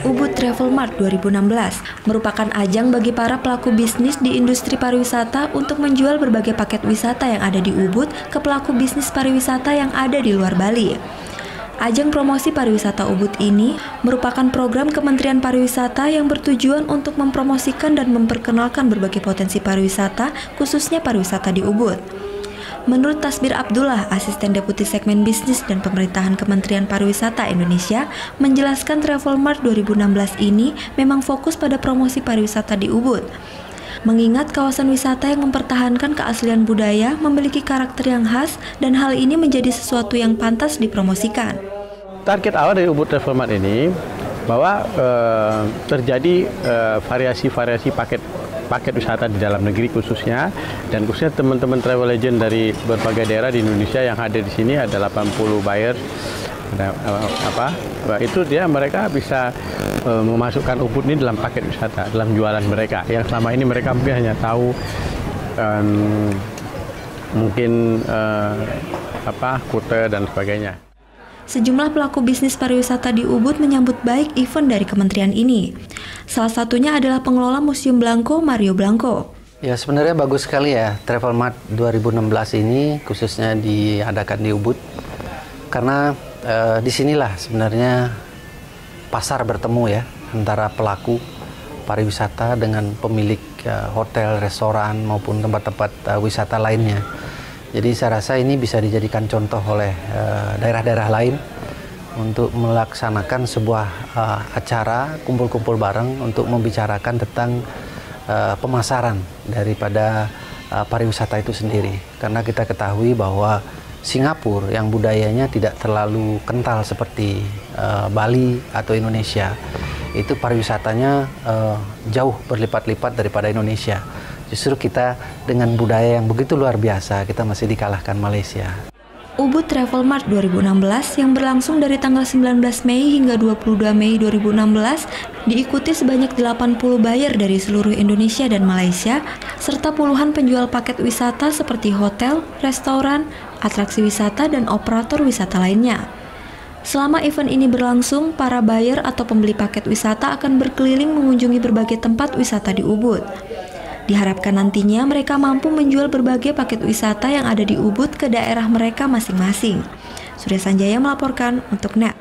Ubud Travel Mart 2016 merupakan ajang bagi para pelaku bisnis di industri pariwisata untuk menjual berbagai paket wisata yang ada di Ubud ke pelaku bisnis pariwisata yang ada di luar Bali. Ajang promosi pariwisata Ubud ini merupakan program Kementerian Pariwisata yang bertujuan untuk mempromosikan dan memperkenalkan berbagai potensi pariwisata, khususnya pariwisata di Ubud. Menurut Tasbir Abdullah, Asisten Deputi Segmen Bisnis dan Pemerintahan Kementerian Pariwisata Indonesia, menjelaskan Travel Mart 2016 ini memang fokus pada promosi pariwisata di Ubud. Mengingat kawasan wisata yang mempertahankan keaslian budaya memiliki karakter yang khas dan hal ini menjadi sesuatu yang pantas dipromosikan. Target awal dari Ubud Travel Mart ini bahwa terjadi variasi-variasi paket wisata di dalam negeri khususnya, dan khususnya teman-teman travel agent dari berbagai daerah di Indonesia yang hadir di sini ada 80 buyer. Itu mereka bisa memasukkan Ubud ini dalam paket wisata, dalam jualan mereka. Yang selama ini mereka mungkin hanya tahu Kuta dan sebagainya. Sejumlah pelaku bisnis pariwisata di Ubud menyambut baik event dari kementerian ini. Salah satunya adalah pengelola Museum Blanko, Mario Blanko. Ya, sebenarnya bagus sekali ya Travel Mart 2016 ini khususnya diadakan di Ubud. Karena disinilah sebenarnya pasar bertemu ya antara pelaku pariwisata dengan pemilik hotel, restoran maupun tempat-tempat wisata lainnya. Jadi saya rasa ini bisa dijadikan contoh oleh daerah-daerah lain untuk melaksanakan sebuah acara kumpul-kumpul bareng untuk membicarakan tentang pemasaran daripada pariwisata itu sendiri. Karena kita ketahui bahwa Singapura yang budayanya tidak terlalu kental seperti Bali atau Indonesia, itu pariwisatanya jauh berlipat-lipat daripada Indonesia. Justru kita dengan budaya yang begitu luar biasa, kita masih dikalahkan Malaysia. Ubud Travel Mart 2016 yang berlangsung dari tanggal 19 Mei hingga 22 Mei 2016 diikuti sebanyak 80 buyer dari seluruh Indonesia dan Malaysia, serta puluhan penjual paket wisata seperti hotel, restoran, atraksi wisata, dan operator wisata lainnya. Selama event ini berlangsung, para buyer atau pembeli paket wisata akan berkeliling mengunjungi berbagai tempat wisata di Ubud. Diharapkan nantinya mereka mampu menjual berbagai paket wisata yang ada di Ubud ke daerah mereka masing-masing. Surya Sanjaya melaporkan untuk NET.